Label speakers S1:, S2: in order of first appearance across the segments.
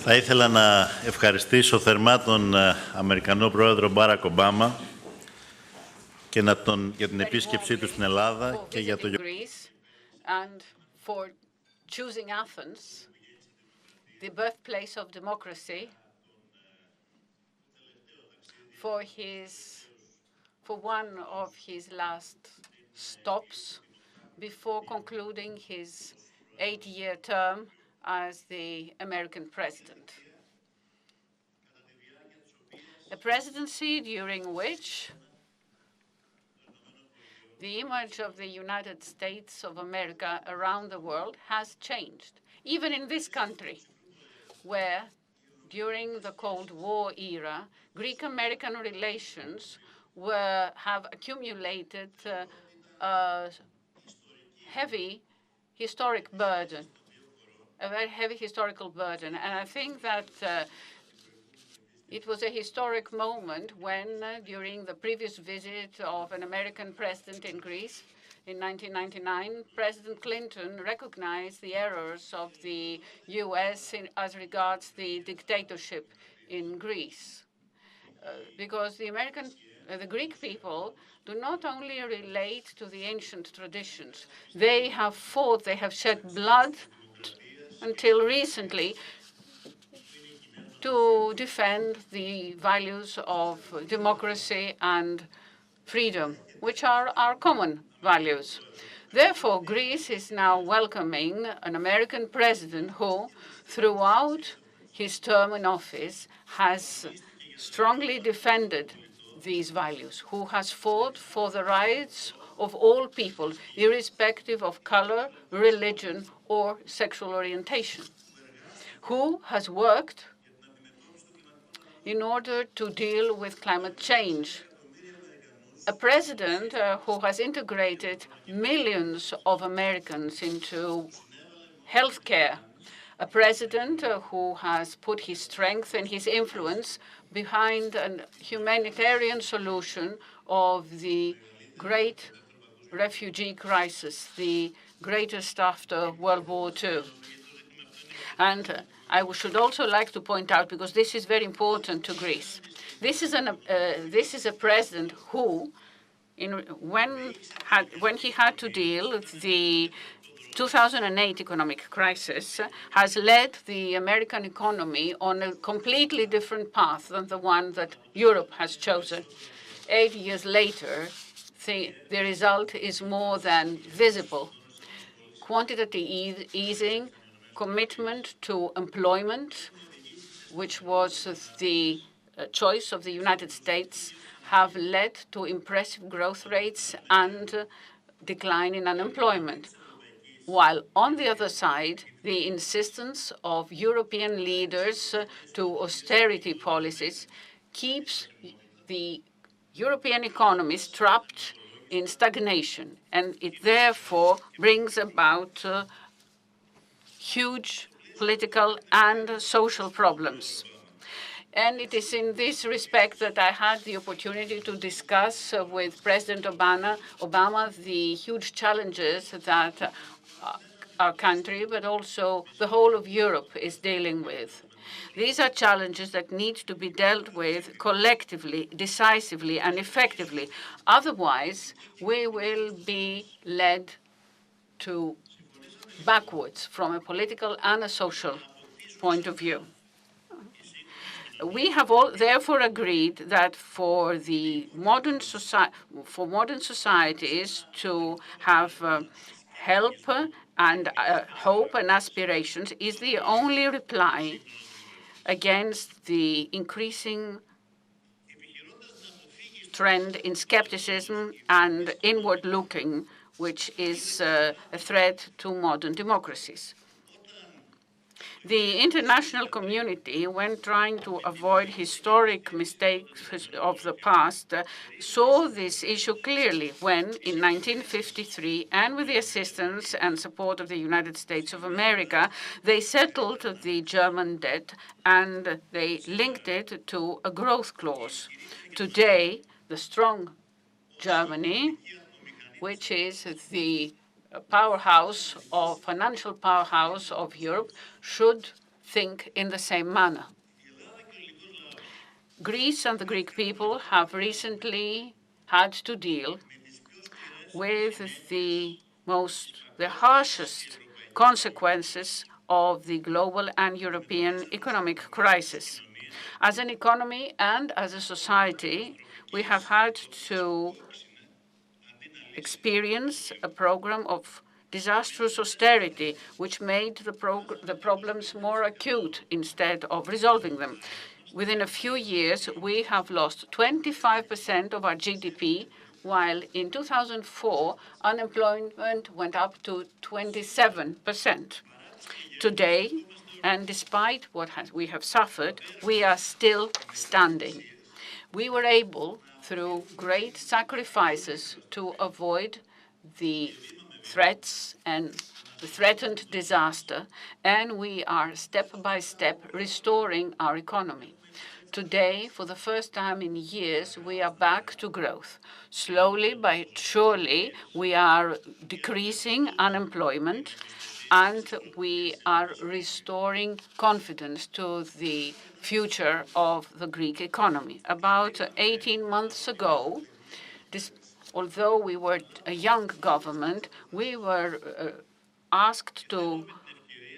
S1: Θα ήθελα να ευχαριστήσω θερμά τον Αμερικανό Πρόεδρο Μπάρακ Ομπάμα και για την επίσκεψή του στην Ελλάδα και για το
S2: for choosing Athens, the birthplace of democracy, for one of his last stops before concluding his 8-year term as the American president. A presidency during which the image of the United States of America around the world has changed, even in this country, where during the Cold War era, Greek-American relations have accumulated a heavy historic burden, a very heavy historical burden. And I think that it was a historic moment when, during the previous visit of an American president in Greece in 1999, President Clinton recognized the errors of the U.S. as regards the dictatorship in Greece. Because the Greek people do not only relate to the ancient traditions, they have fought, they have shed blood until recently to defend the values of democracy and freedom, which are our common values. Therefore, Greece is now welcoming an American president who, throughout his term in office, has strongly defended these values, who has fought for the rights of all people, irrespective of color, religion, or sexual orientation, who has worked in order to deal with climate change. A president who has integrated millions of Americans into healthcare. A president who has put his strength and his influence behind a humanitarian solution of the great refugee crisis, the greatest after World War II. And I should also like to point out, because this is very important to Greece, this is a president who, when he had to deal with the 2008 economic crisis, has led the American economy on a completely different path than the one that Europe has chosen. 8 years later, the result is more than visible. Quantitative easing, commitment to employment, which was the choice of the United States, have led to impressive growth rates and decline in unemployment. While on the other side, the insistence of European leaders to austerity policies keeps the European economies trapped in stagnation, and it therefore brings about huge political and social problems. And it is in this respect that I had the opportunity to discuss with President Obama the huge challenges that our country, but also the whole of Europe, is dealing with. These are challenges that need to be dealt with collectively, decisively, and effectively. Otherwise, we will be led backwards from a political and a social point of view. We have therefore agreed that for modern societies to have help and hope and aspirations is the only reply against the increasing trend in skepticism and inward looking, which is a threat to modern democracies. The international community, when trying to avoid historic mistakes of the past, saw this issue clearly when, in 1953, and with the assistance and support of the United States of America, they settled the German debt and they linked it to a growth clause. Today, the strong Germany, which is the financial powerhouse of Europe, should think in the same manner. Greece and the Greek people have recently had to deal with the harshest consequences of the global and European economic crisis. As an economy and as a society, we have had to experience a program of disastrous austerity, which made the problems more acute instead of resolving them. Within a few years, we have lost 25% of our GDP, while in 2004, unemployment went up to 27%. Today, and despite what we have suffered, we are still standing. We were able, through great sacrifices, to avoid the threats and the threatened disaster, and we are step by step restoring our economy. Today, for the first time in years, we are back to growth. Slowly but surely, we are decreasing unemployment, and we are restoring confidence to the future of the Greek economy. About 18 months ago, although we were a young government, we were asked to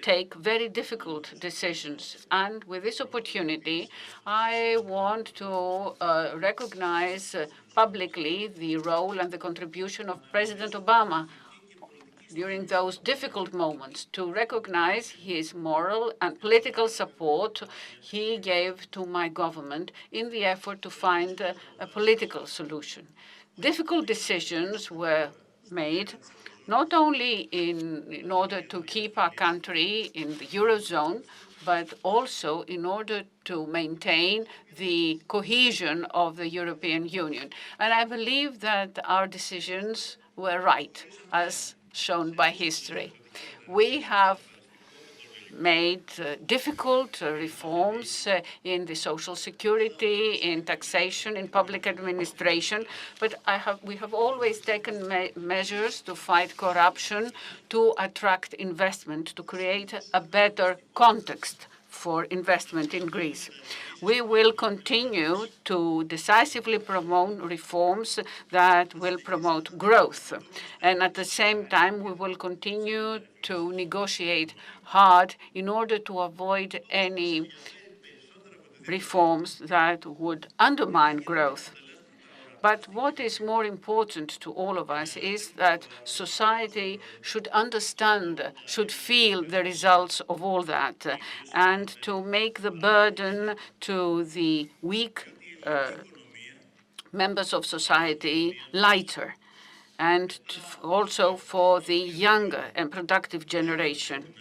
S2: take very difficult decisions. And with this opportunity, I want to recognize publicly the role and the contribution of President Obama during those difficult moments, to recognize his moral and political support he gave to my government in the effort to find a political solution. Difficult decisions were made not only in order to keep our country in the Eurozone, but also in order to maintain the cohesion of the European Union. And I believe that our decisions were right, as shown by history. We have made difficult reforms in the social security, in taxation, in public administration, but we have always taken measures to fight corruption, to attract investment, to create a better context for investment in Greece. We will continue to decisively promote reforms that will promote growth. And at the same time, we will continue to negotiate hard in order to avoid any reforms that would undermine growth. But what is more important to all of us is that society should understand, should feel the results of all that, and to make the burden to the weak members of society lighter, and also for the younger and productive generation.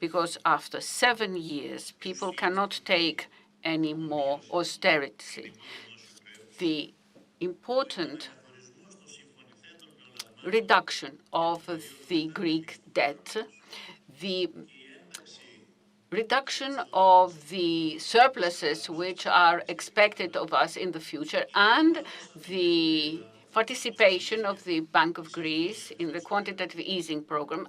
S2: Because after 7 years, people cannot take any more austerity. The important reduction of the Greek debt, the reduction of the surpluses which are expected of us in the future, and the participation of the Bank of Greece in the quantitative easing program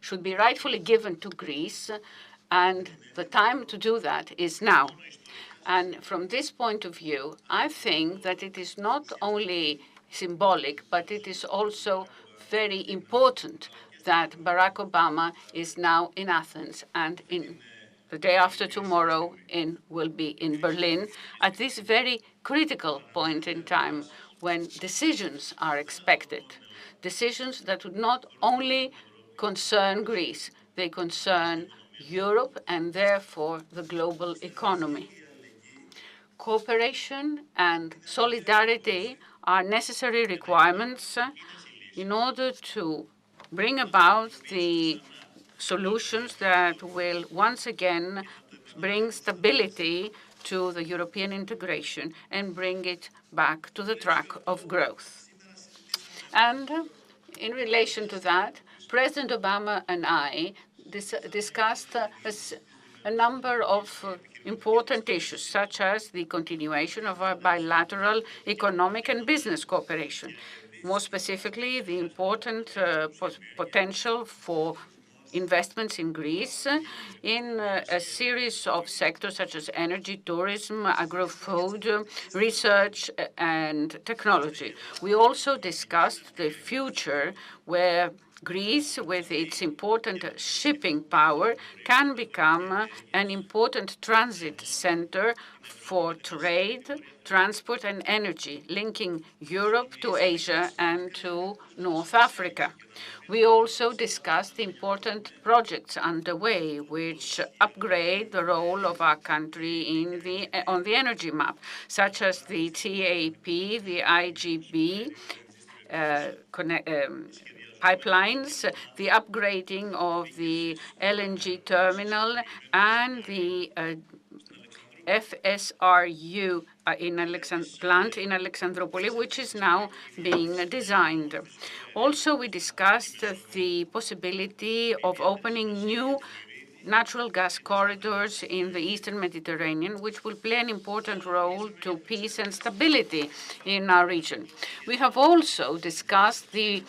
S2: should be rightfully given to Greece, and the time to do that is now. And from this point of view, I think that it is not only symbolic, but it is also very important that Barack Obama is now in Athens, and in the day after tomorrow will be in Berlin at this very critical point in time when decisions are expected. Decisions that would not only concern Greece, they concern Europe and therefore the global economy. Cooperation and solidarity are necessary requirements in order to bring about the solutions that will once again bring stability to the European integration and bring it back to the track of growth. And in relation to that, President Obama and I discussed a number of important issues, such as the continuation of our bilateral economic and business cooperation. More specifically, the important potential for investments in Greece in a series of sectors such as energy, tourism, agro-food, research, and technology. We also discussed the future where Greece, with its important shipping power, can become an important transit center for trade, transport, and energy, linking Europe to Asia and to North Africa. We also discussed the important projects underway which upgrade the role of our country on the energy map, such as the TAP, the IGB, pipelines, the upgrading of the LNG terminal, and the FSRU plant in Alexandroupoli, which is now being designed. Also, we discussed the possibility of opening new natural gas corridors in the Eastern Mediterranean, which will play an important role to peace and stability in our region. We have also discussed the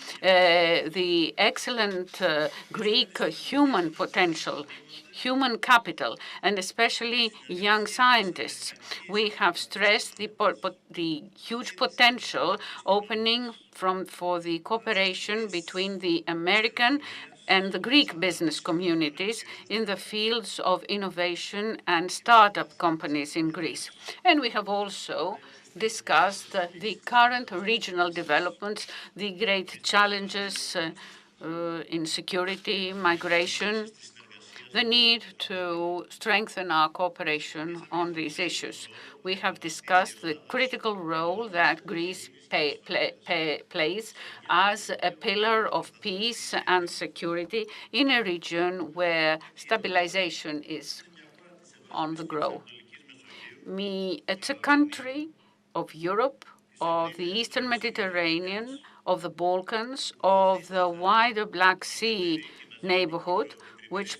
S2: excellent Greek human potential, human capital, and especially young scientists. We have stressed the huge potential opening for the cooperation between the American and the Greek business communities in the fields of innovation and startup companies in Greece. And we have also discussed the current regional developments, the great challenges in security, migration, the need to strengthen our cooperation on these issues. We have discussed the critical role that Greece plays as a pillar of peace and security in a region where stabilization is on the grow. It's a country of Europe, of the Eastern Mediterranean, of the Balkans, of the wider Black Sea neighborhood, which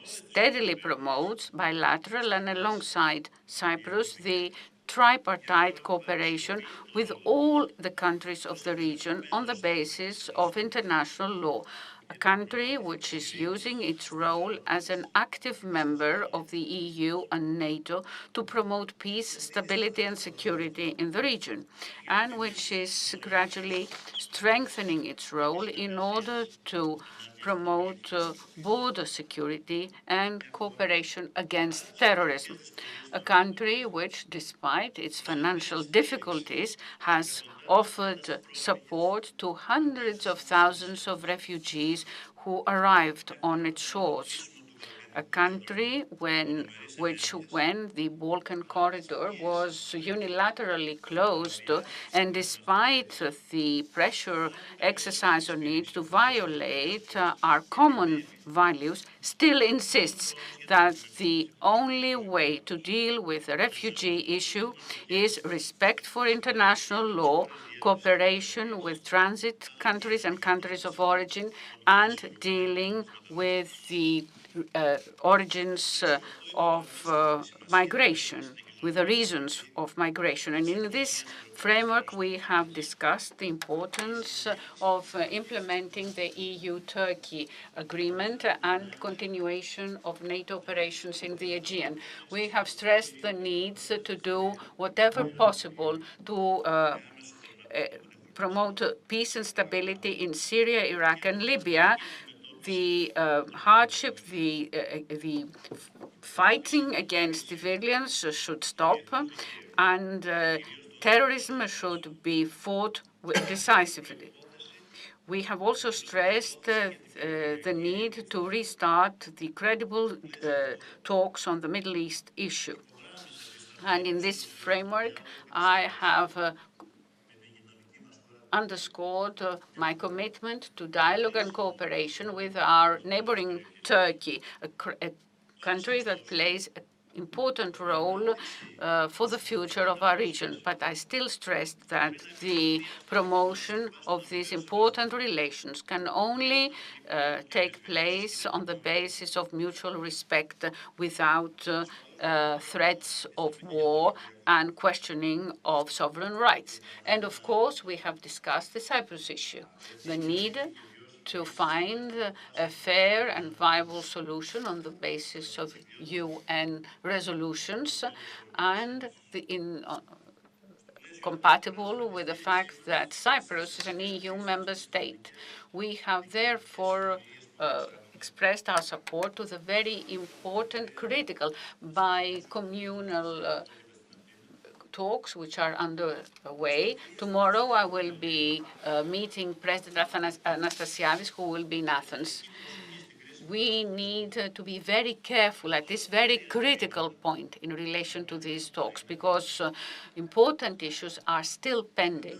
S2: steadily promotes bilateral and alongside Cyprus, the tripartite cooperation with all the countries of the region on the basis of international law. A country which is using its role as an active member of the EU and NATO to promote peace, stability, and security in the region, and which is gradually strengthening its role in order to promote border security and cooperation against terrorism. A country which, despite its financial difficulties, has offered support to hundreds of thousands of refugees who arrived on its shores. A country when the Balkan corridor was unilaterally closed, and despite the pressure exercised on it to violate our common values, still insists that the only way to deal with the refugee issue is respect for international law, cooperation with transit countries and countries of origin, and dealing with the origins of migration, with the reasons of migration. And in this framework, we have discussed the importance of implementing the EU-Turkey agreement and continuation of NATO operations in the Aegean. We have stressed the needs to do whatever possible to promote peace and stability in Syria, Iraq, and Libya. The hardship, the fighting against civilians should stop, and terrorism should be fought decisively. We have also stressed the need to restart the credible talks on the Middle East issue. And in this framework, I have underscored my commitment to dialogue and cooperation with our neighboring Turkey, a country that plays an important role for the future of our region. But I still stressed that the promotion of these important relations can only take place on the basis of mutual respect without threats of war and questioning of sovereign rights. And of course, we have discussed the Cyprus issue, the need to find a fair and viable solution on the basis of UN resolutions and compatible with the fact that Cyprus is an EU member state. We have therefore expressed our support to the very important, critical, bi-communal talks which are underway. Tomorrow I will be meeting President Anastasiadis, who will be in Athens. We need to be very careful at this very critical point in relation to these talks, because important issues are still pending.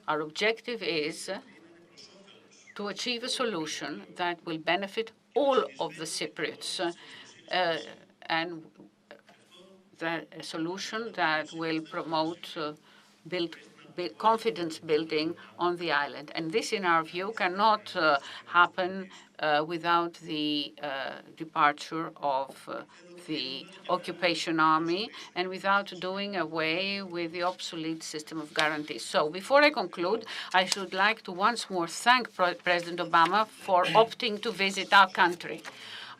S2: Our objective is to achieve a solution that will benefit all of the Cypriots, and a solution that will promote confidence building on the island. And this, in our view, cannot happen without the departure of the occupation army and without doing away with the obsolete system of guarantees. So before I conclude, I should like to once more thank President Obama for opting to visit our country.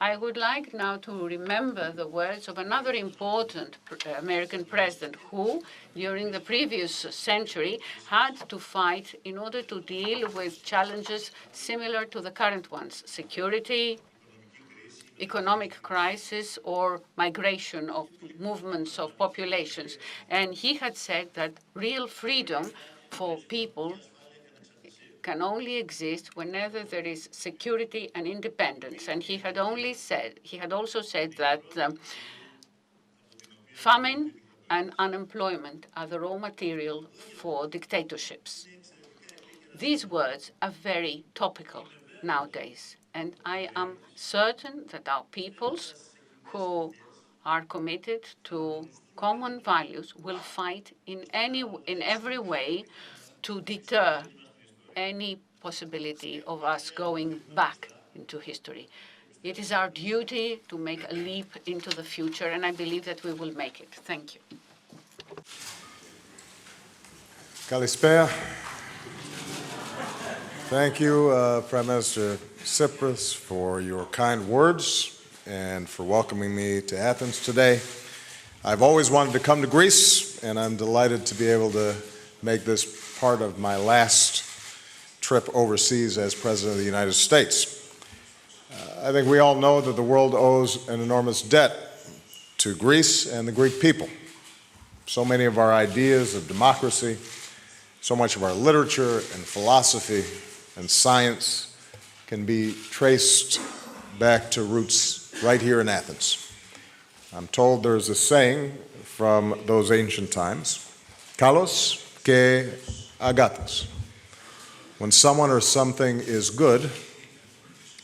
S2: I would like now to remember the words of another important American president who, during the previous century, had to fight in order to deal with challenges similar to the current ones: security, economic crisis, or migration of movements of populations. And he had said that real freedom for people can only exist whenever there is security and independence. And he had also said that famine and unemployment are the raw material for dictatorships. These words are very topical nowadays, and I am certain that our peoples who are committed to common values will fight in every way to deter any possibility of us going back into history. It is our duty to make a leap into the future, and I believe that we will make it. Thank you.
S3: Kalispera. Thank you, Prime Minister Tsipras, for your kind words and for welcoming me to Athens today. I've always wanted to come to Greece, and I'm delighted to be able to make this part of my last trip overseas as President of the United States. I think we all know that the world owes an enormous debt to Greece and the Greek people. So many of our ideas of democracy, so much of our literature and philosophy and science can be traced back to roots right here in Athens. I'm told there's a saying from those ancient times, kalos ke agathos. When someone or something is good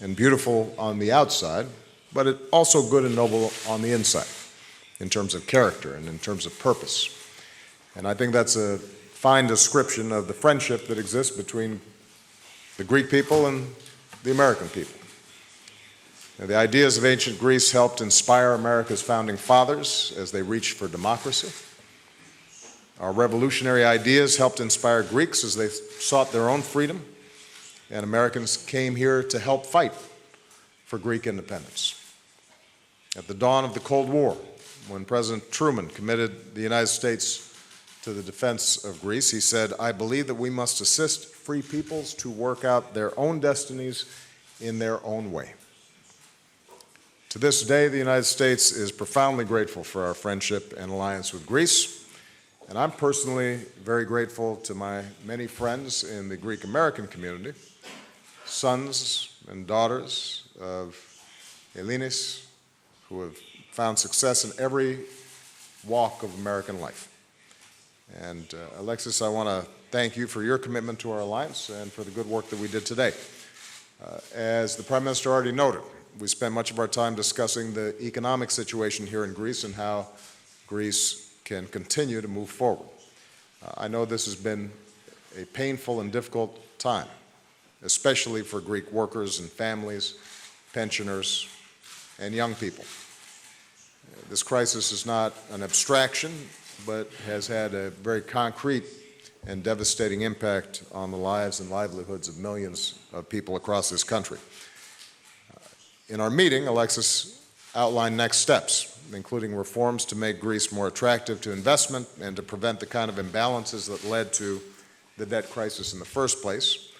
S3: and beautiful on the outside, but it's also good and noble on the inside in terms of character and in terms of purpose. And I think that's a fine description of the friendship that exists between the Greek people and the American people. Now, the ideas of ancient Greece helped inspire America's founding fathers as they reached for democracy. Our revolutionary ideas helped inspire Greeks as they sought their own freedom, and Americans came here to help fight for Greek independence. At the dawn of the Cold War, when President Truman committed the United States to the defense of Greece, he said, "I believe that we must assist free peoples to work out their own destinies in their own way." To this day, the United States is profoundly grateful for our friendship and alliance with Greece. And I'm personally very grateful to my many friends in the Greek American community, sons and daughters of Hellenes, who have found success in every walk of American life. And Alexis, I want to thank you for your commitment to our alliance and for the good work that we did today. As the Prime Minister already noted, we spent much of our time discussing the economic situation here in Greece and how Greece can continue to move forward. I know this has been a painful and difficult time, especially for Greek workers and families, pensioners, and young people. This crisis is not an abstraction, but has had a very concrete and devastating impact on the lives and livelihoods of millions of people across this country. In our meeting, Alexis outlined next steps, including reforms to make Greece more attractive to investment and to prevent the kind of imbalances that led to the debt crisis in the first place.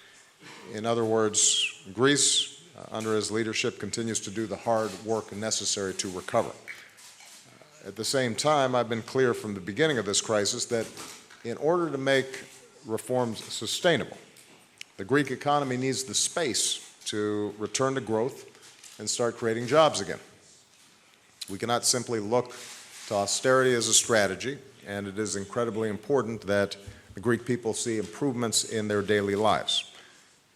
S3: In other words, Greece, under his leadership, continues to do the hard work necessary to recover. At the same time, I've been clear from the beginning of this crisis that in order to make reforms sustainable, the Greek economy needs the space to return to growth and start creating jobs again. We cannot simply look to austerity as a strategy, and it is incredibly important that the Greek people see improvements in their daily lives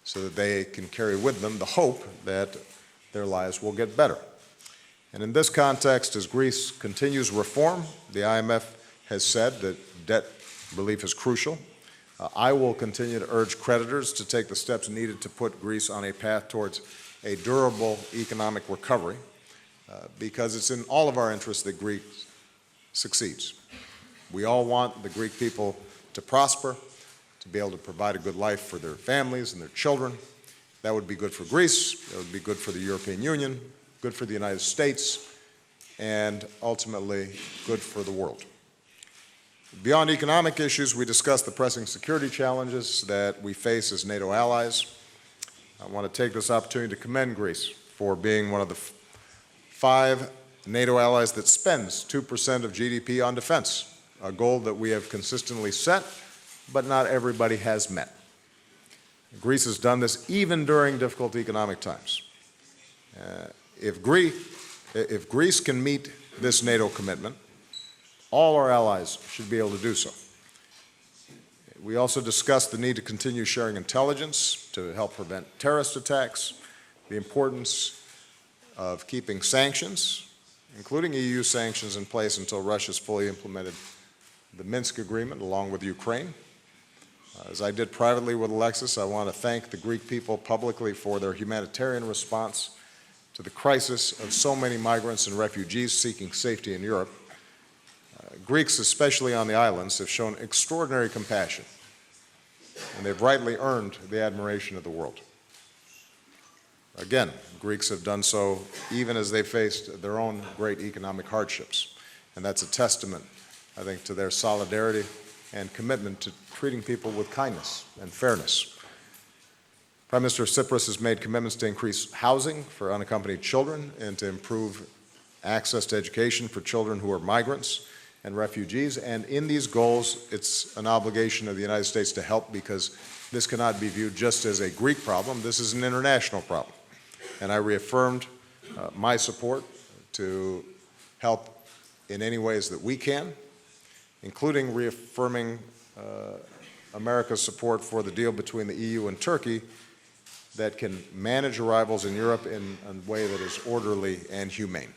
S3: so that they can carry with them the hope that their lives will get better. And in this context, as Greece continues reform, the IMF has said that debt relief is crucial. I will continue to urge creditors to take the steps needed to put Greece on a path towards a durable economic recovery, because it's in all of our interests that Greece succeeds. We all want the Greek people to prosper, to be able to provide a good life for their families and their children. That would be good for Greece, that would be good for the European Union, good for the United States, and ultimately good for the world. Beyond economic issues, we discussed the pressing security challenges that we face as NATO allies. I want to take this opportunity to commend Greece for being one of the 5 NATO allies that spends 2% of GDP on defense, a goal that we have consistently set, but not everybody has met. Greece has done this even during difficult economic times. If Greece can meet this NATO commitment, all our allies should be able to do so. We also discussed the need to continue sharing intelligence to help prevent terrorist attacks, the importance of keeping sanctions, including EU sanctions, in place until Russia's fully implemented the Minsk agreement along with Ukraine. As I did privately with Alexis, I want to thank the Greek people publicly for their humanitarian response to the crisis of so many migrants and refugees seeking safety in Europe. Greeks, especially on the islands, have shown extraordinary compassion, and they've rightly earned the admiration of the world. Again, Greeks have done so even as they faced their own great economic hardships, and that's a testament, I think, to their solidarity and commitment to treating people with kindness and fairness. Prime Minister Tsipras has made commitments to increase housing for unaccompanied children and to improve access to education for children who are migrants and refugees. And in these goals, it's an obligation of the United States to help, because this cannot be viewed just as a Greek problem. This is an international problem. And I reaffirmed my support to help in any ways that we can, including reaffirming America's support for the deal between the EU and Turkey that can manage arrivals in Europe in a way that is orderly and humane.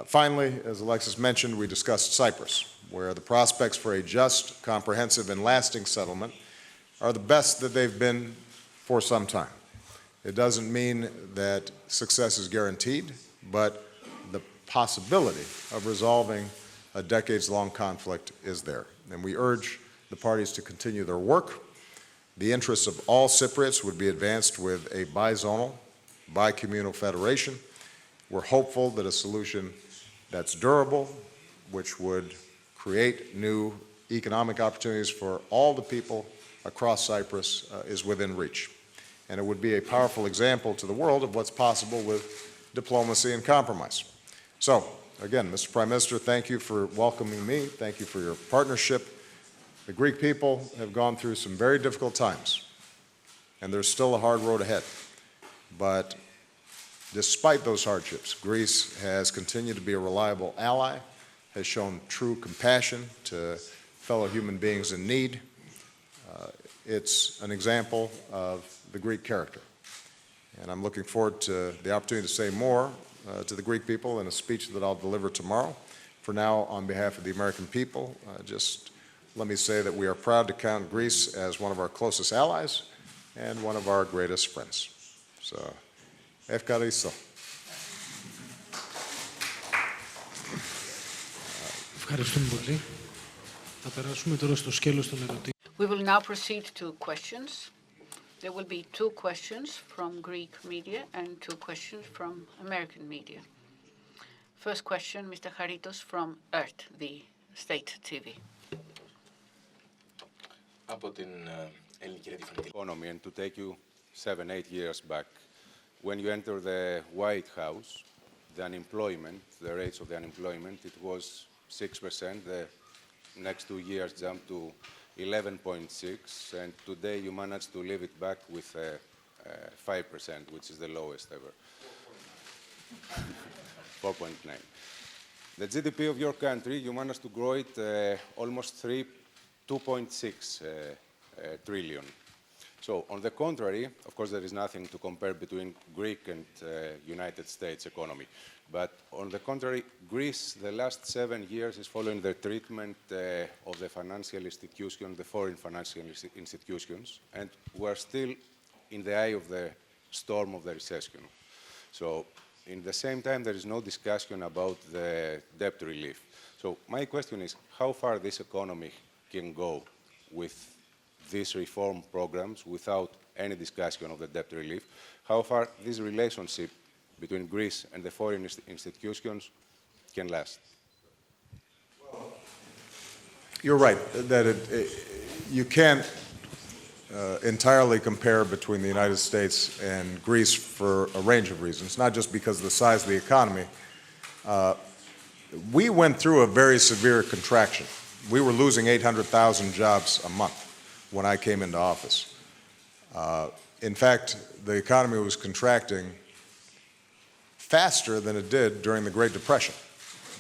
S3: Finally, as Alexis mentioned, we discussed Cyprus, where the prospects for a just, comprehensive, and lasting settlement are the best that they've been for some time. It doesn't mean that success is guaranteed, but the possibility of resolving a decades-long conflict is there. And we urge the parties to continue their work. The interests of all Cypriots would be advanced with a bizonal, bi-communal federation. We're hopeful that a solution that's durable, which would create new economic opportunities for all the people across Cyprus, is within reach. And it would be a powerful example to the world of what's possible with diplomacy and compromise. So, again, Mr. Prime Minister, thank you for welcoming me. Thank you for your partnership. The Greek people have gone through some very difficult times, and there's still a hard road ahead. But despite those hardships, Greece has continued to be a reliable ally, has shown true compassion to fellow human beings in need. It's an example of the Greek character. And I'm looking forward to the opportunity to say more to the Greek people in a speech that I'll deliver tomorrow. For now, on behalf of the American people, just let me say that we are proud to count Greece as one of our closest allies and one of our greatest friends. So, ευχαριστώ.
S4: Ευχαριστούμε πολύ. Θα περάσουμε τώρα στο σκέλος των ερωτήσεων.
S2: We will now proceed to questions. There will be 2 questions from Greek media and 2 questions from American media. First question, Mr. Haritos from ERT, the state TV.
S4: Από την ελληνική ραδιοφωνική economy, and to take you 7-8 years back, when you enter the White House, the unemployment, the rates of the unemployment, it was 6%. The next 2 years jumped to 11.6, and today you managed to leave it back with 5%, which is the lowest ever. 4.9. The GDP of your country, you managed to grow it almost 2.6 trillion. So, on the contrary, of course, there is nothing to compare between Greek and United States economy. But on the contrary, Greece, the last 7 years, is following the treatment of the financial institutions, the foreign financial institutions, and we're still in the eye of the storm of the recession. So, in the same time, there is no discussion about the debt relief. So, my question is, how far this economy can go with these reform programs without any discussion of the debt relief? How far this relationship between Greece and the foreign institutions can last?
S3: You're right that you can't entirely compare between the United States and Greece for a range of reasons, not just because of the size of the economy. We went through a very severe contraction. We were losing 800,000 jobs a month when I came into office. In fact, the economy was contracting faster than it did during the Great Depression.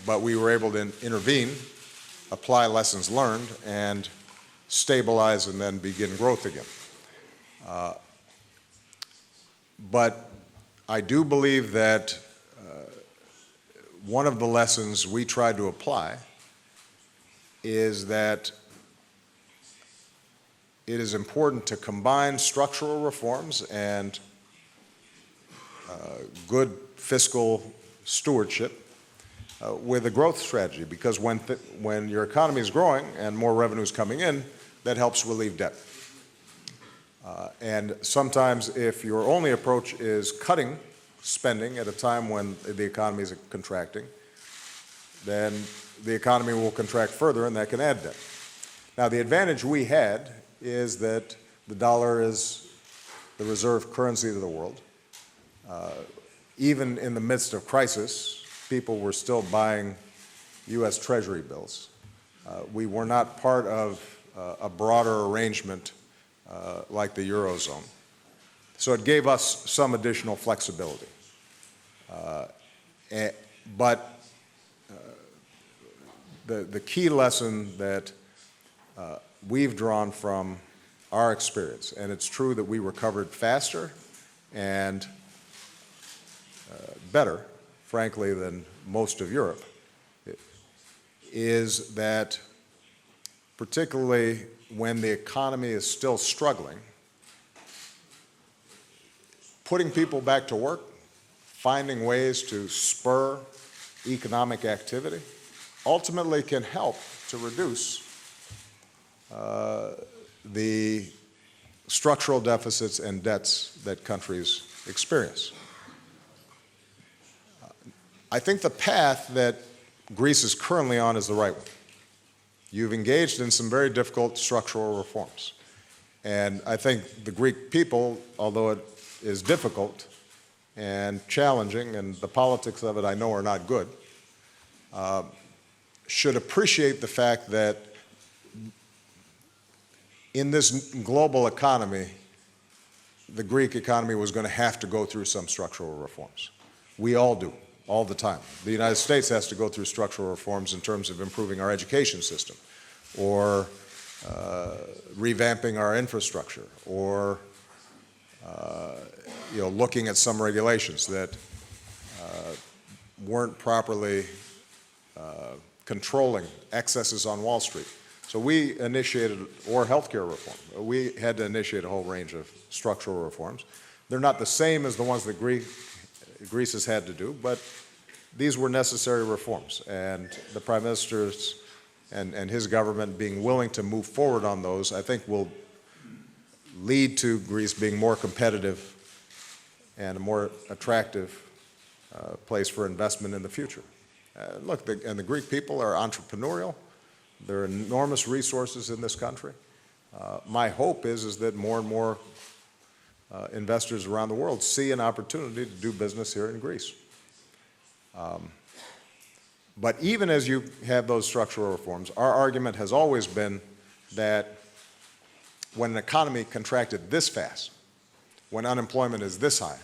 S3: But we were able to intervene, apply lessons learned, and stabilize and then begin growth again. But I do believe that one of the lessons we tried to apply is that it is important to combine structural reforms and good fiscal stewardship with a growth strategy, because when your economy is growing and more revenue is coming in, that helps relieve debt. And sometimes if your only approach is cutting spending at a time when the economy is contracting, then the economy will contract further and that can add debt. Now, the advantage we had is that the dollar is the reserve currency of the world. Even in the midst of crisis, people were still buying U.S. Treasury bills. We were not part of a broader arrangement like the Eurozone. So it gave us some additional flexibility. But the key lesson that we've drawn from our experience, and it's true that we recovered faster and better, frankly, than most of Europe, is that particularly when the economy is still struggling, putting people back to work, finding ways to spur economic activity, ultimately can help to reduce the structural deficits and debts that countries experience. I think the path that Greece is currently on is the right one. You've engaged in some very difficult structural reforms. And I think the Greek people, although it is difficult and challenging, and the politics of it I know are not good, should appreciate the fact that in this global economy, the Greek economy was going to have to go through some structural reforms. We all do, all the time. The United States has to go through structural reforms in terms of improving our education system, or revamping our infrastructure, or looking at some regulations that weren't properly controlling excesses on Wall Street. So we initiated, or healthcare reform. We had to initiate a whole range of structural reforms. They're not the same as the ones that Greece has had to do, but these were necessary reforms. And the Prime Minister's and his government being willing to move forward on those, I think will lead to Greece being more competitive and a more attractive place for investment in the future. Look, the Greek people are entrepreneurial. There are enormous resources in this country. My hope is that more and more investors around the world see an opportunity to do business here in Greece. But even as you have those structural reforms, our argument has always been that when an economy contracted this fast, when unemployment is this high,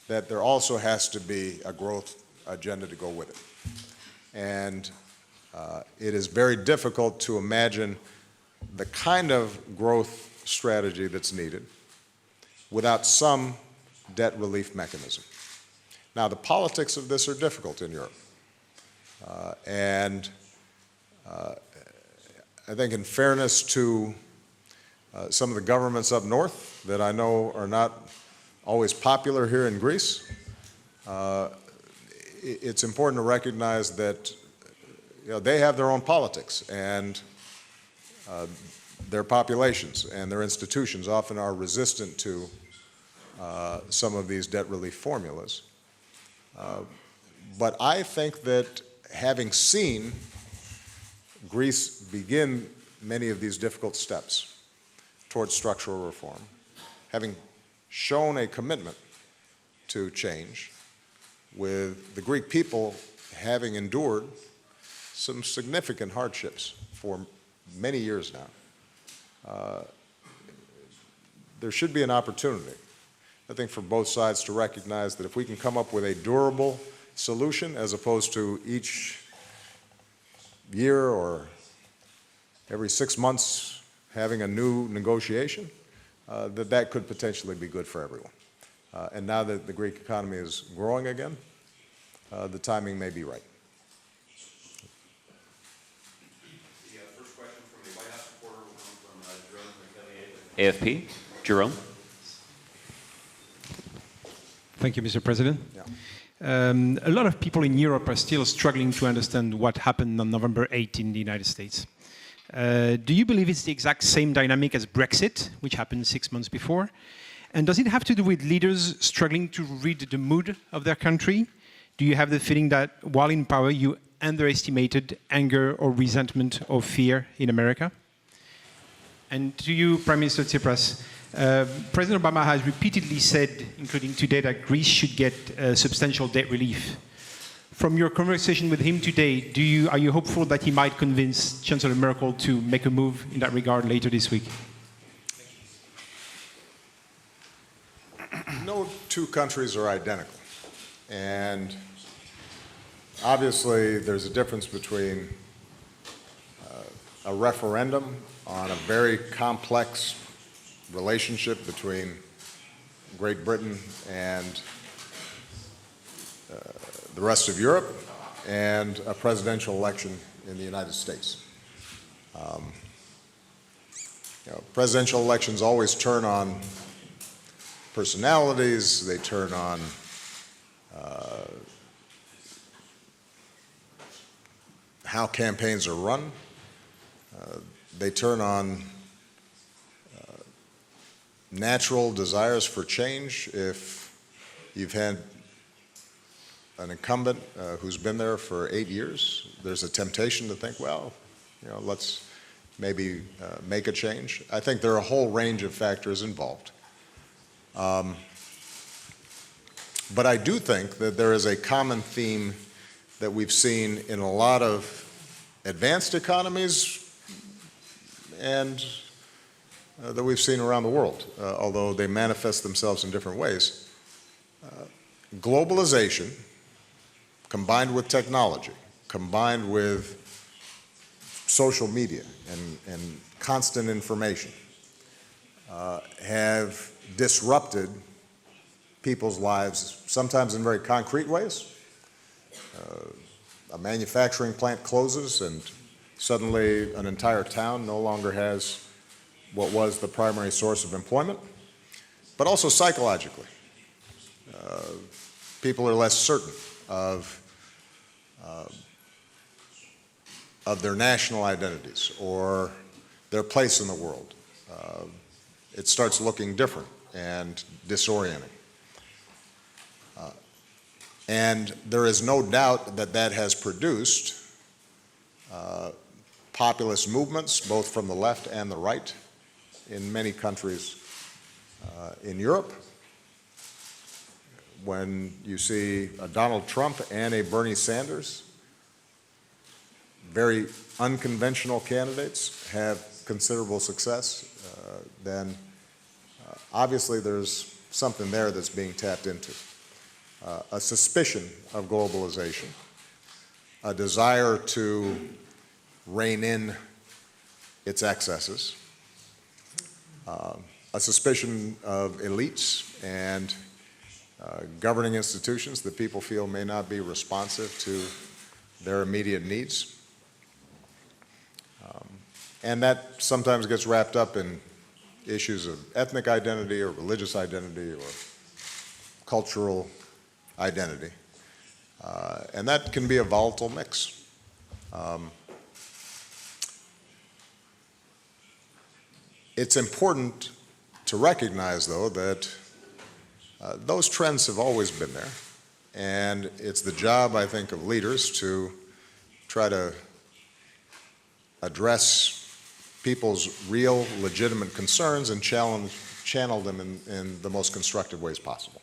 S3: that there also has to be a growth agenda to go with it. And it is very difficult to imagine the kind of growth strategy that's needed without some debt relief mechanism. Now, the politics of this are difficult in Europe. I think in fairness to some of the governments up north that I know are not always popular here in Greece, it's important to recognize that they have their own politics, and their populations and their institutions often are resistant to some of these debt relief formulas. But I think that having seen Greece begin many of these difficult steps towards structural reform, having shown a commitment to change, with the Greek people having endured some significant hardships for many years now, there should be an opportunity, I think, for both sides to recognize that if we can come up with a durable solution as opposed to each year or every 6 months having a new negotiation, that could potentially be good for everyone. And now that the Greek economy is growing again, the timing may be right.
S5: The first question from the White House reporter will come from Jerome affiliated with AFP. Jerome.
S6: Thank you, Mr. President.
S3: Yeah.
S6: A lot of people in Europe are still struggling to understand what happened on November 8 in the United States. Do you believe it's the exact same dynamic as Brexit, which happened 6 months before? And does it have to do with leaders struggling to read the mood of their country? Do you have the feeling that while in power, you underestimated anger or resentment or fear in America? And to you, Prime Minister Tsipras, President Obama has repeatedly said, including today, that Greece should get substantial debt relief. From your conversation with him today, are you hopeful that he might convince Chancellor Merkel to make a move in that regard later this week?
S3: No two countries are identical. And obviously, there's a difference between a referendum on a very complex relationship between Great Britain and the rest of Europe and a presidential election in the United States. Presidential elections always turn on personalities, they turn on how campaigns are run, they turn on natural desires for change. If you've had an incumbent who's been there for 8 years, there's a temptation to think, well, let's maybe make a change. I think there are a whole range of factors involved. But I do think that there is a common theme that we've seen in a lot of advanced economies and that we've seen around the world, although they manifest themselves in different ways. Globalization, combined with technology, combined with social media and constant information, have disrupted people's lives, sometimes in very concrete ways. A manufacturing plant closes and suddenly an entire town no longer has what was the primary source of employment, but also psychologically. People are less certain of of their national identities or their place in the world. It starts looking different and disorienting. And there is no doubt that that has produced populist movements, both from the left and the right, in many countries in Europe. When you see a Donald Trump and a Bernie Sanders, very unconventional candidates, have considerable success, then obviously there's something there that's being tapped into. A suspicion of globalization, a desire to rein in its excesses, a suspicion of elites and governing institutions that people feel may not be responsive to their immediate needs. And that sometimes gets wrapped up in issues of ethnic identity or religious identity or cultural identity. And that can be a volatile mix. It's important to recognize, though, that those trends have always been there. And it's the job, I think, of leaders to try to address people's real, legitimate concerns and channel them in the most constructive ways possible.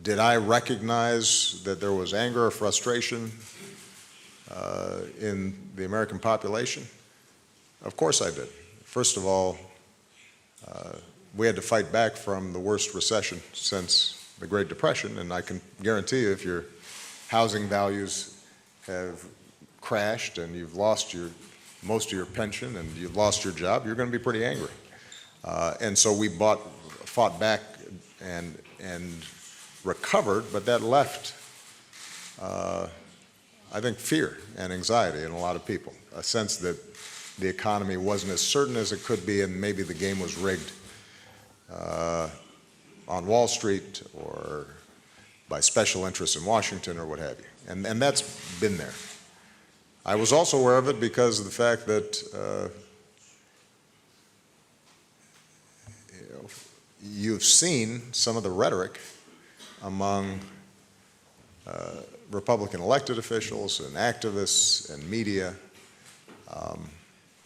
S3: Did I recognize that there was anger or frustration in the American population? Of course I did. First of all, we had to fight back from the worst recession since the Great Depression, and I can guarantee you if your housing values have crashed and you've lost most of your pension and you've lost your job, you're going to be pretty angry. And so we fought back and recovered, but that left, I think, fear and anxiety in a lot of people, a sense that the economy wasn't as certain as it could be and maybe the game was rigged on Wall Street or by special interests in Washington or what have you. And that's been there. I was also aware of it because of the fact that you've seen some of the rhetoric among Republican elected officials and activists and media.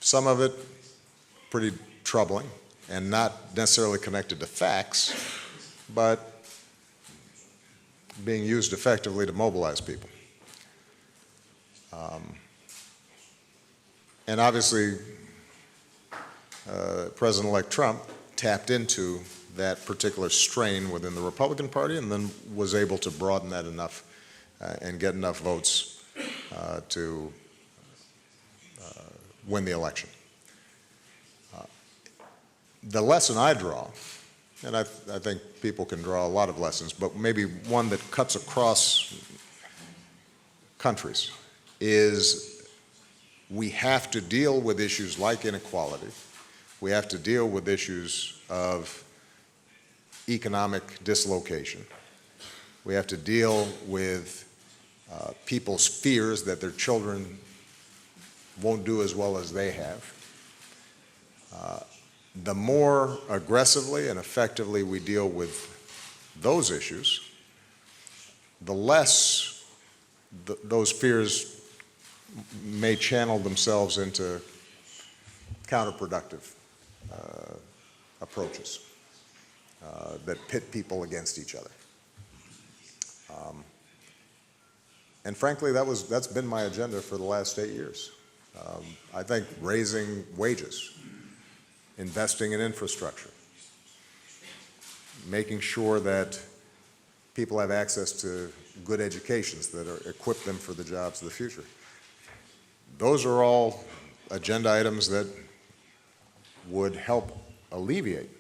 S3: Some of it pretty troubling and not necessarily connected to facts, but being used effectively to mobilize people. And obviously, President-elect Trump tapped into that particular strain within the Republican Party and then was able to broaden that enough and get enough votes to win the election. The lesson I draw, and I think people can draw a lot of lessons, but maybe one that cuts across countries, is we have to deal with issues like inequality. We have to deal with issues of economic dislocation. We have to deal with people's fears that their children won't do as well as they have. The more aggressively and effectively we deal with those issues, the less those fears may channel themselves into counterproductive approaches that pit people against each other. And frankly, that's been my agenda for the last 8 years. I think raising wages, investing in infrastructure, making sure that people have access to good educations that equip them for the jobs of the future. Those are all agenda items that would help alleviate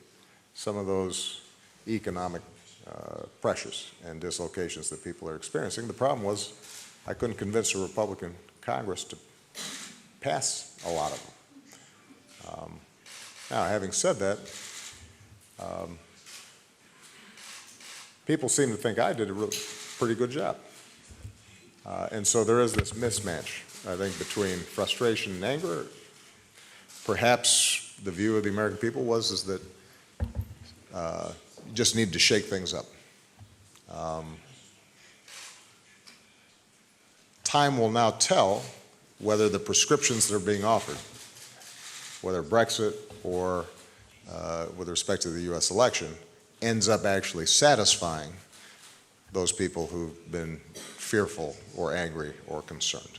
S3: some of those economic pressures and dislocations that people are experiencing. The problem was I couldn't convince a Republican Congress to pass a lot of them. Now, having said that, people seem to think I did a pretty good job. And so there is this mismatch, I think, between frustration and anger. Perhaps the view of the American people is that you just need to shake things up. Time will now tell whether the prescriptions that are being offered, whether Brexit or with respect to the U.S. election, ends up actually satisfying those people who've been fearful or angry or concerned.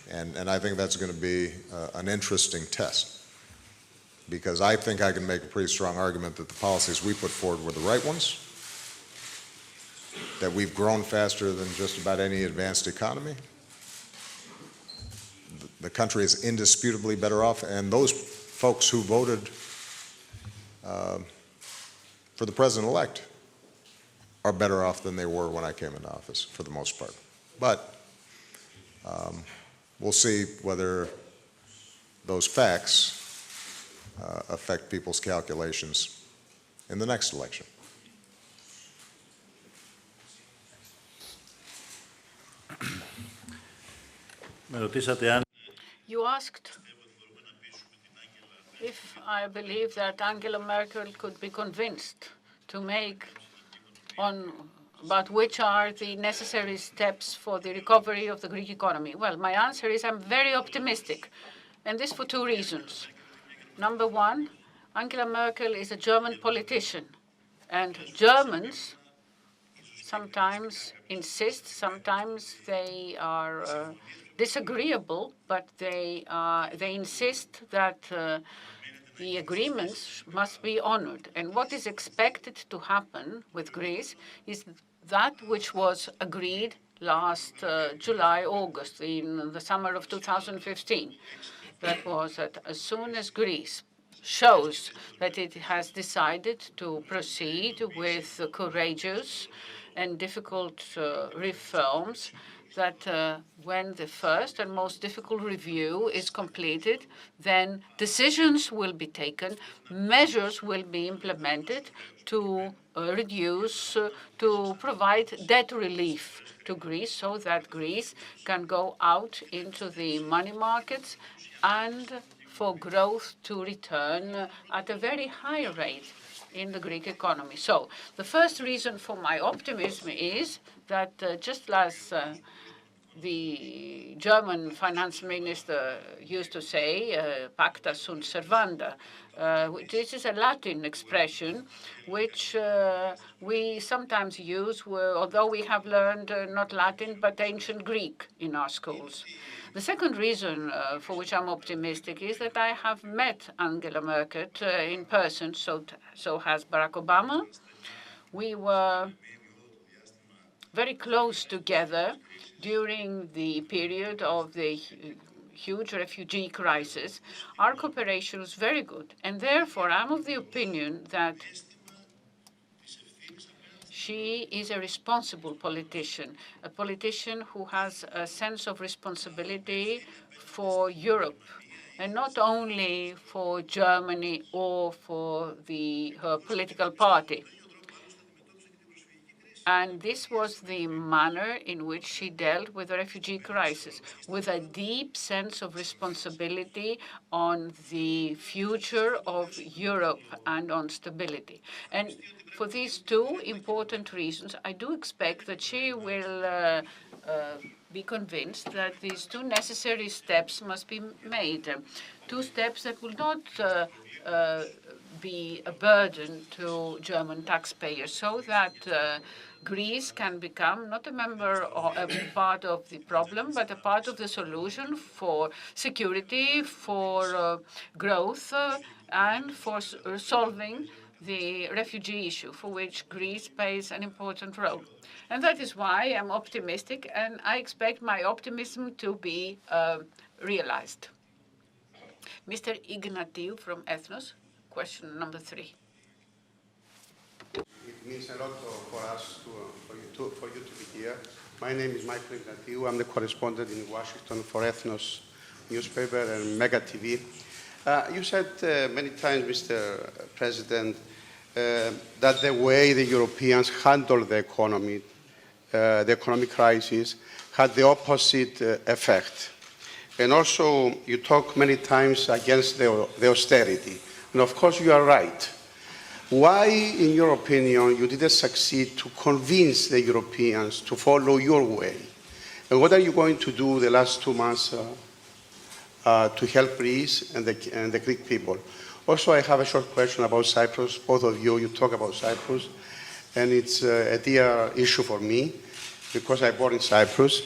S3: And I think that's going to be an interesting test, because I think I can make a pretty strong argument that the policies we put forward were the right ones, that we've grown faster than just about any advanced economy. The country is indisputably better off, and those folks who voted for the president-elect are better off than they were when I came into office, for the most part. But we'll see whether those facts affect people's calculations in the next election.
S2: You asked if I believe that Angela Merkel could be convinced to make about which are the necessary steps for the recovery of the Greek economy. Well, my answer is I'm very optimistic, and this for two reasons. Number one, Angela Merkel is a German politician, and Germans sometimes insist, sometimes they are disagreeable, but they insist that the agreements must be honored. And what is expected to happen with Greece is that which was agreed last July, August, in the summer of 2015. That was that as soon as Greece shows that it has decided to proceed with courageous and difficult reforms, that when the first and most difficult review is completed, then decisions will be taken, measures will be implemented to reduce, to provide debt relief to Greece so that Greece can go out into the money markets and for growth to return at a very high rate in the Greek economy. So the first reason for my optimism is that just as the German finance minister used to say, pacta sunt servanda, this is a Latin expression which we sometimes use, although we have learned not Latin but ancient Greek in our schools. The second reason for which I'm optimistic is that I have met Angela Merkel in person, so has Barack Obama. We were very close together during the period of the huge refugee crisis. Our cooperation was very good, and therefore I'm of the opinion that she is a responsible politician, a politician who has a sense of responsibility for Europe, and not only for Germany or for her political party. And this was the manner in which she dealt with the refugee crisis, with a deep sense of responsibility on the future of Europe and on stability. And for these two important reasons, I do expect that she will be convinced that these two necessary steps must be made. Two steps that will not be a burden to German taxpayers, so that Greece can become not a member or a part of the problem, but a part of the solution for security, for growth, and for solving the refugee issue, for which Greece plays an important role. And that is why I'm optimistic, and I expect my optimism to be realized. Mr. Ignatiu from Athens, question number 3.
S7: It means a lot for us, for you to be here. My name is Michael Ignatiu. I'm the correspondent in Washington for Ethnos newspaper and Mega TV. You said many times, Mr. President, that the way the Europeans handle the economy the economic crisis, had the opposite effect. And also, you talk many times against the austerity. And of course, you are right. Why, in your opinion, you didn't succeed to convince the Europeans to follow your way? And what are you going to do the last 2 months to help Greece and the Greek people? Also, I have a short question about Cyprus. Both of you talk about Cyprus, and it's a dear issue for me because I born in Cyprus.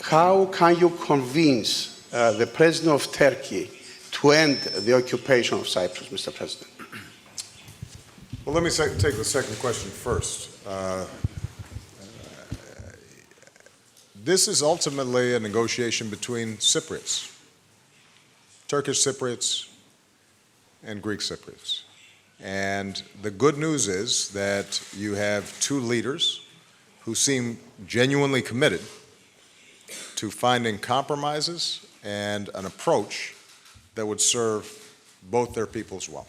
S7: How can you convince the President of Turkey to end the occupation of Cyprus, Mr. President?
S3: Well, let me take the second question first. This is ultimately a negotiation between Cypriots, Turkish Cypriots and Greek Cypriots. And the good news is that you have two leaders who seem genuinely committed to finding compromises and an approach that would serve both their peoples well.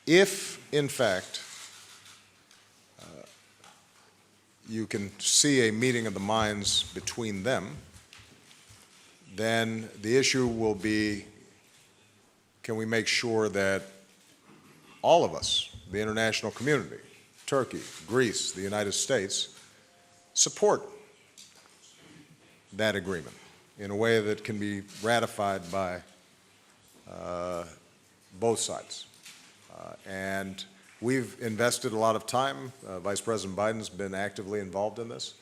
S3: If, in fact, you can see a meeting of the minds between them, then the issue will be, can we make sure that all of us, the international community, Turkey, Greece, the United States, support that agreement in a way that can be ratified by both sides. And we've invested a lot of time. Vice President Biden's been actively involved in this.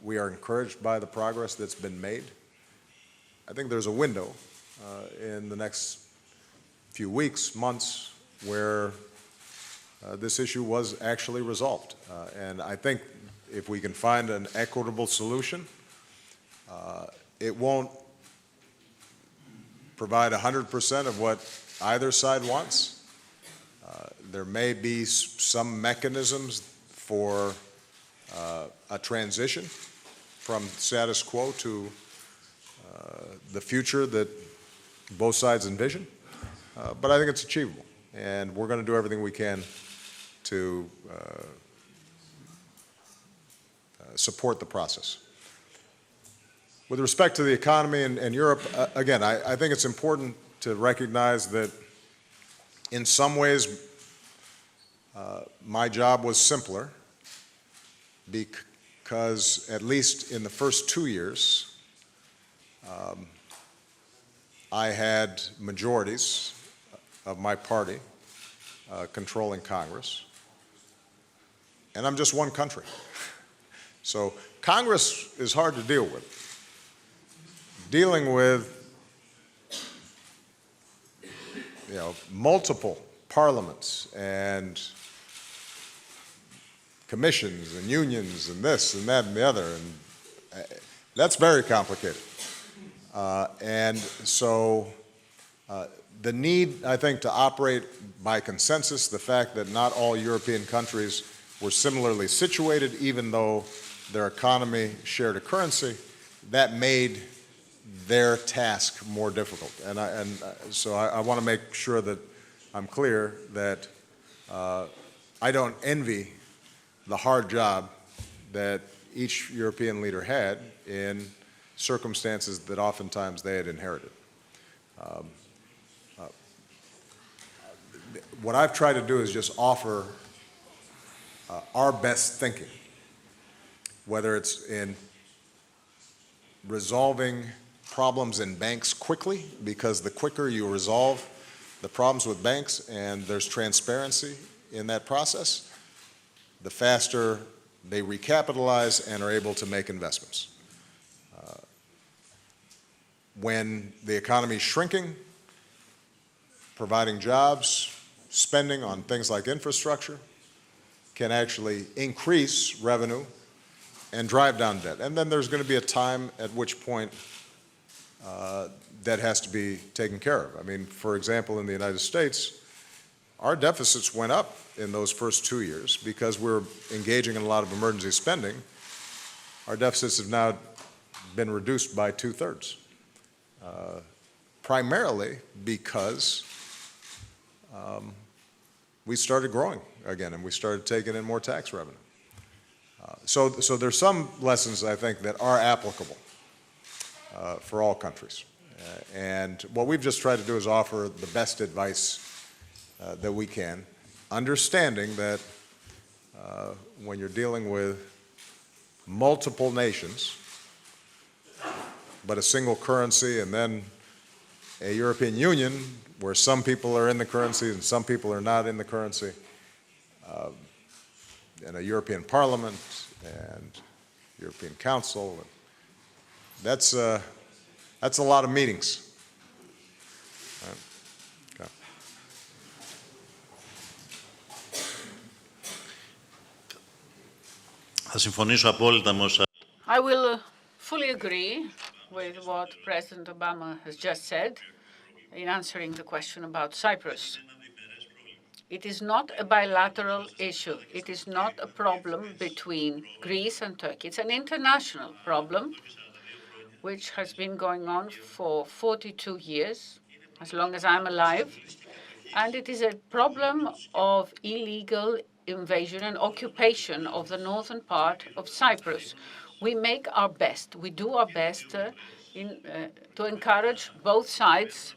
S3: We are encouraged by the progress that's been made. I think there's a window in the next few weeks, months, where this issue was actually resolved. And I think if we can find an equitable solution, it won't provide 100% of what either side wants. There may be some mechanisms for a transition from status quo to the future that both sides envision. But I think it's achievable, and we're going to do everything we can to support the process. With respect to the economy and Europe, again, I think it's important to recognize that in some ways my job was simpler because at least in the first 2 years, I had majorities of my party controlling Congress, and I'm just one country. So Congress is hard to deal with. Dealing with multiple parliaments and commissions and unions and this and that and the other, and that's very complicated. And so the need, I think, to operate by consensus, the fact that not all European countries were similarly situated, even though their economy shared a currency, that made their task more difficult. And so I want to make sure that I'm clear that I don't envy the hard job that each European leader had in circumstances that oftentimes they had inherited. What I've tried to do is just offer our best thinking, whether it's in resolving problems in banks quickly, because the quicker you resolve the problems with banks and there's transparency in that process, the faster they recapitalize and are able to make investments. When the economy is shrinking, providing jobs, spending on things like infrastructure can actually increase revenue and drive down debt. And then there's going to be a time at which point debt has to be taken care of. I mean, for example, in the United States, our deficits went up in those first 2 years because we're engaging in a lot of emergency spending. Our deficits have now been reduced by 2/3, primarily because we started growing again and we started taking in more tax revenue. So there's some lessons, I think, that are applicable for all countries. And what we've just tried to do is offer the best advice that we can, understanding that when you're dealing with multiple nations, but a single currency, and then a European Union where some people are in the currency and some people are not in the currency, and a European Parliament and European Council, that's a lot of meetings. Okay.
S1: Θα συμφωνήσω απόλυτα με όσα...
S2: I will fully agree with what President Obama has just said in answering the question about Cyprus. It is not a bilateral issue. It is not a problem between Greece and Turkey. It's an international problem which has been going on for 42 years, as long as I'm alive. And it is a problem of illegal invasion and occupation of the northern part of Cyprus. We make our best. We do our best to encourage both sides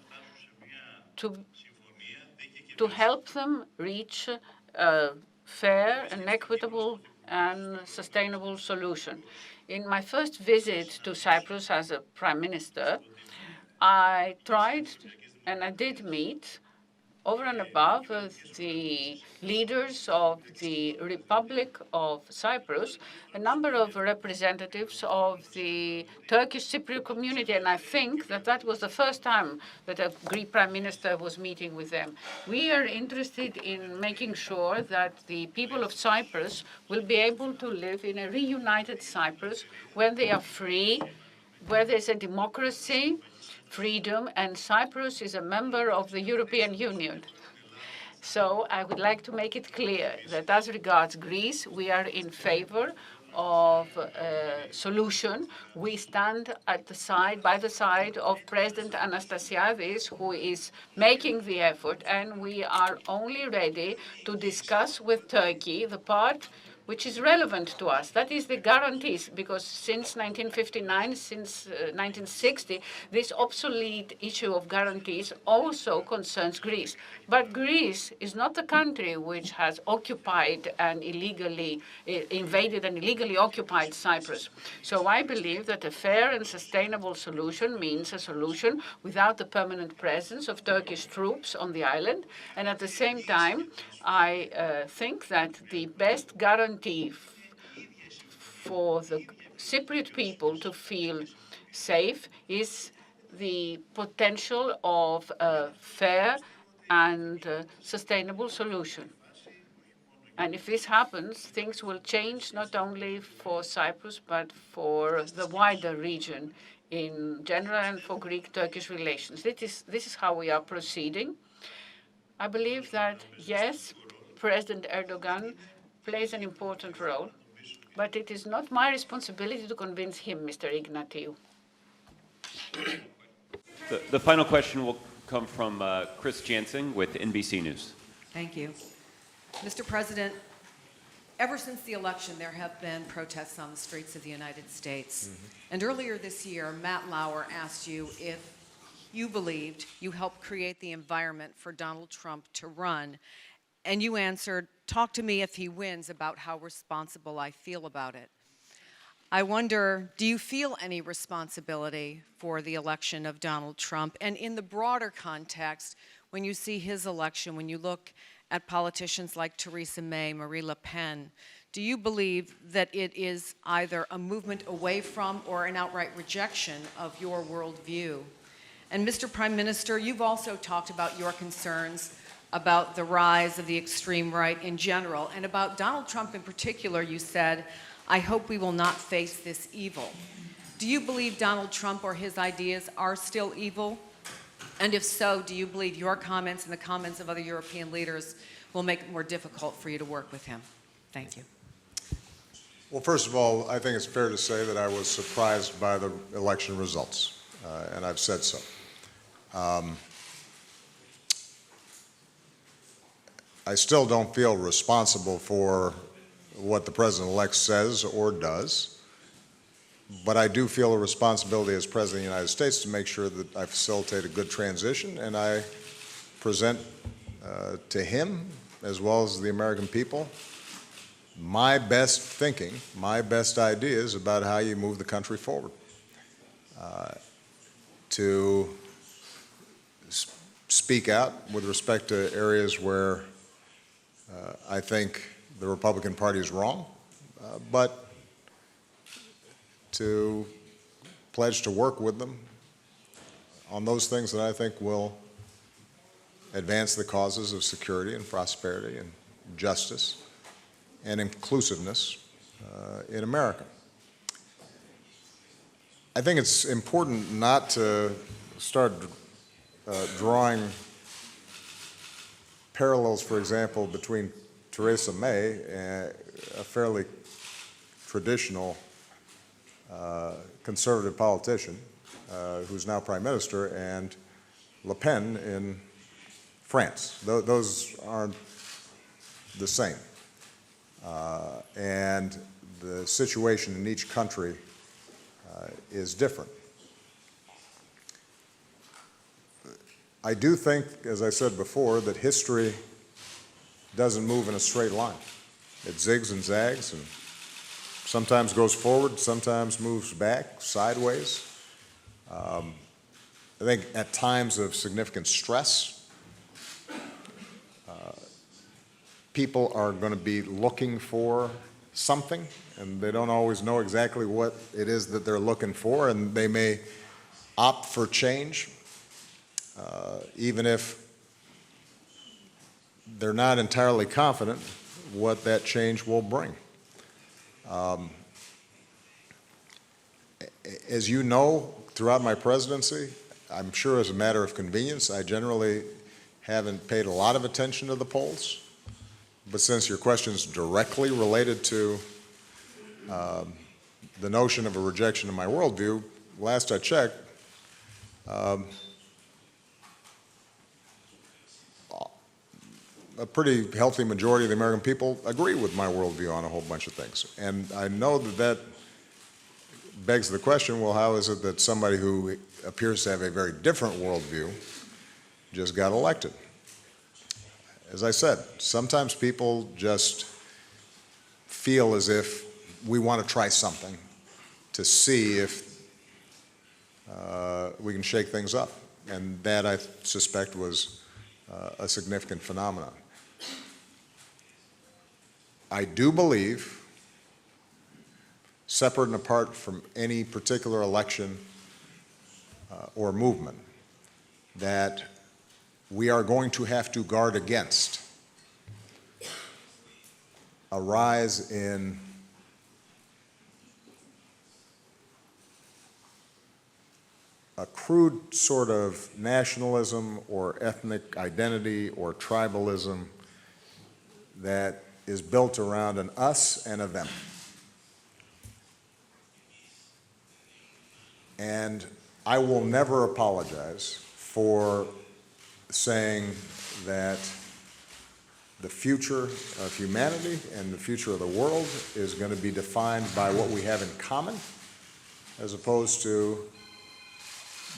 S2: to help them reach a fair and equitable and sustainable solution. In my first visit to Cyprus as a prime minister, I tried and I did meet over and above the leaders of the Republic of Cyprus, a number of representatives of the Turkish Cypriot community, and I think that that was the first time that a Greek prime minister was meeting with them. We are interested in making sure that the people of Cyprus will be able to live in a reunited Cyprus where they are free, where there's a democracy, freedom, and Cyprus is a member of the European Union. So I would like to make it clear that as regards Greece, we are in favor of a solution. We stand by the side of President Anastasiadis, who is making the effort, and we are only ready to discuss with Turkey the part which is relevant to us. That is the guarantees, because since 1959, since 1960, this obsolete issue of guarantees also concerns Greece. But Greece is not the country which has occupied and illegally invaded and illegally occupied Cyprus. So I believe that a fair and sustainable solution means a solution without the permanent presence of Turkish troops on the island. And at the same time, I think that the best guarantee for the Cypriot people to feel safe is the potential of a fair and sustainable solution. And if this happens, things will change not only for Cyprus, but for the wider region in general and for Greek-Turkish relations. This is how we are proceeding. I believe that, yes, President Erdogan plays an important role, but it is not my responsibility to convince him, Mr. Ignatiou.
S5: The final question will come from Chris Jansen with NBC News.
S8: Thank you. Mr. President, ever since the election, there have been protests on the streets of the United States. Mm-hmm. And earlier this year, Matt Lauer asked you if you believed you helped create the environment for Donald Trump to run. And you answered, talk to me if he wins about how responsible I feel about it. I wonder, do you feel any responsibility for the election of Donald Trump? And in the broader context, when you see his election, when you look at politicians like Theresa May, Marie Le Pen, do you believe that it is either a movement away from or an outright rejection of your worldview? And Mr. Prime Minister, you've also talked about your concerns about the rise of the extreme right in general, and about Donald Trump in particular. You said, I hope we will not face this evil. Do you believe Donald Trump or his ideas are still evil? And if so, do you believe your comments and the comments of other European leaders will make it more difficult for you to work with him? Thank you.
S3: Well, first of all, I think it's fair to say that I was surprised by the election results, and I've said so. I still don't feel responsible for what the president-elect says or does, but I do feel a responsibility as President of the United States to make sure that I facilitate a good transition, and I present to him, as well as the American people, my best thinking, my best ideas about how you move the country forward. To speak out with respect to areas where I think the Republican Party is wrong, but to pledge to work with them on those things that I think will advance the causes of security and prosperity and justice and inclusiveness in America. I think it's important not to start drawing parallels, for example, between Theresa May, a fairly traditional conservative politician who's now prime minister, and Le Pen in France. Those aren't the same. And the situation in each country is different. I do think, as I said before, that history doesn't move in a straight line. It zigs and zags and sometimes goes forward, sometimes moves back, sideways. I think at times of significant stress, people are going to be looking for something, and they don't always know exactly what it is that they're looking for, and they may opt for change, even if they're not entirely confident what that change will bring. As you know, throughout my presidency, I'm sure as a matter of convenience, I generally haven't paid a lot of attention to the polls. But since your question is directly related to the notion of a rejection of my worldview, last I checked, a pretty healthy majority of the American people agree with my worldview on a whole bunch of things. And I know that that begs the question, well, how is it that somebody who appears to have a very different worldview just got elected? As I said, sometimes people just feel as if we want to try something to see if we can shake things up. And that, I suspect, was a significant phenomenon. I do believe, separate and apart from any particular election or movement, that we are going to have to guard against a rise in a crude sort of nationalism or ethnic identity or tribalism that is built around an us and a them. And I will never apologize for saying that the future of humanity and the future of the world is going to be defined by what we have in common, as opposed to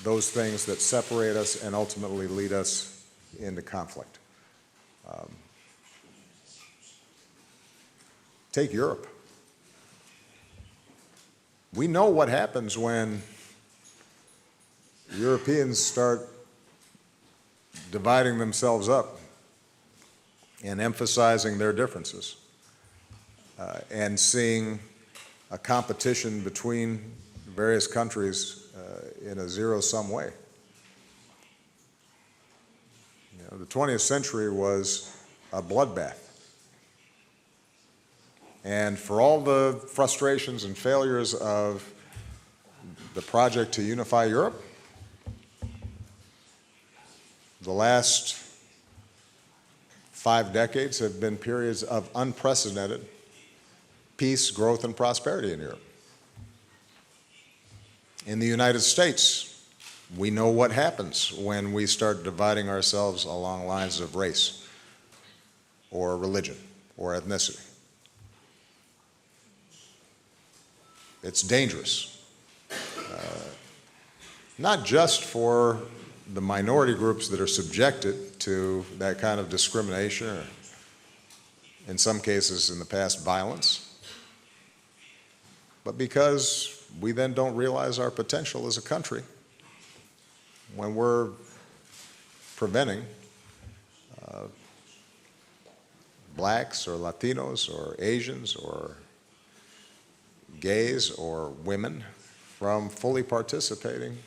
S3: those things that separate us and ultimately lead us into conflict. Take Europe. We know what happens when Europeans start dividing themselves up and emphasizing their differences and seeing a competition between various countries in a zero-sum way. You know, the 20th century was a bloodbath. And for all the frustrations and failures of the project to unify Europe, the last 5 decades have been periods of unprecedented peace, growth, and prosperity in Europe. In the United States, we know what happens when we start dividing ourselves along lines of race or religion or ethnicity. It's dangerous. Not just for the minority groups that are subjected to that kind of discrimination or, in some cases in the past, violence, but because we then don't realize our potential as a country when we're preventing blacks or Latinos or Asians or gays or women from fully participating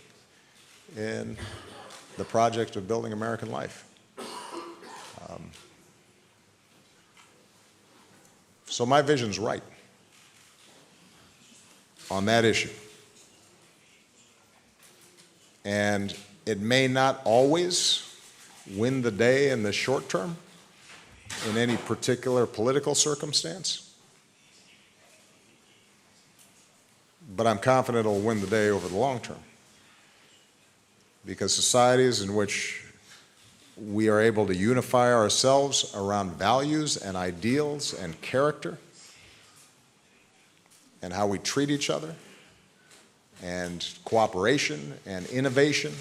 S3: in the project of building American life. So my vision's right on that issue. And it may not always win the day in the short term in any particular political circumstance, but I'm confident it'll win the day over the long term. Because societies in which we are able to unify ourselves around values and ideals and character and how we treat each other and cooperation and innovation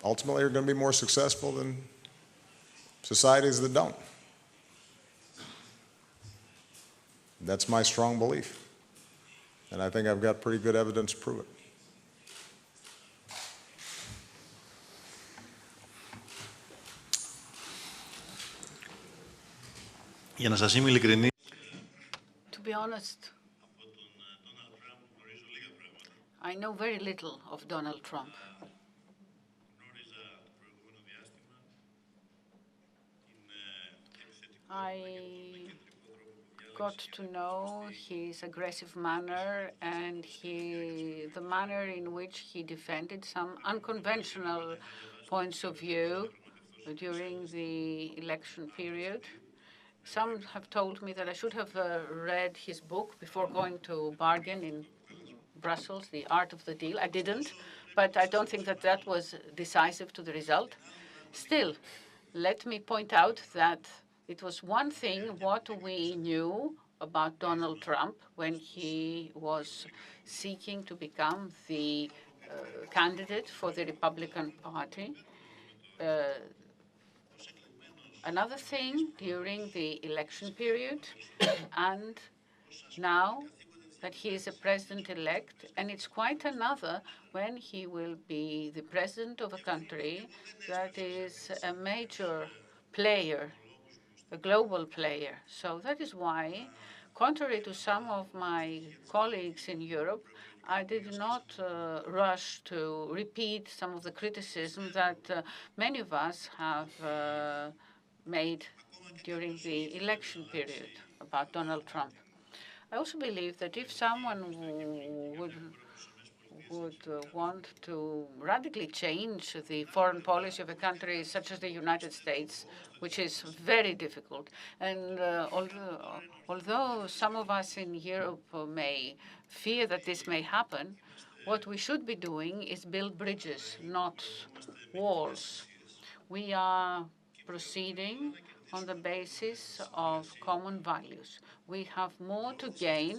S3: ultimately are going to be more successful than societies that don't. That's my strong belief. And I think I've got pretty good evidence to prove it.
S1: Για να σας είμαι ειλικρινής,
S2: To be honest, I know very little of Donald Trump. I got to know his aggressive manner and the manner in which he defended some unconventional points of view during the election period. Some have told me that I should have read his book before going to bargain in Brussels, The Art of the Deal. I didn't, but I don't think that that was decisive to the result. Still, let me point out that it was one thing what we knew about Donald Trump when he was seeking to become the candidate for the Republican Party. Another thing during the election period, and now that he is a president-elect, and it's quite another when he will be the president of a country that is a major player, a global player. So that is why, contrary to some of my colleagues in Europe, I did not rush to repeat some of the criticism that many of us have made during the election period about Donald Trump. I also believe that if someone would want to radically change the foreign policy of a country such as the United States, which is very difficult, and although some of us in Europe may fear that this may happen, what we should be doing is build bridges, not walls. We are proceeding on the basis of common values. We have more to gain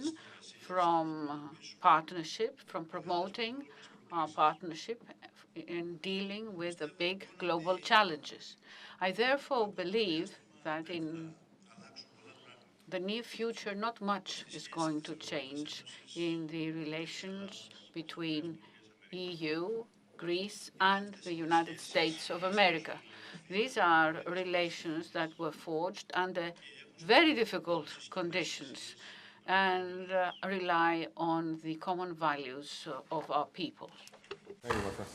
S2: from partnership, from promoting our partnership in dealing with the big global challenges. I therefore believe that in the near future, not much is going to change in the relations between EU, Greece, and the United States of America. These are relations that were forged under very difficult conditions and rely on the common values of our people.
S3: Thank you, my friend.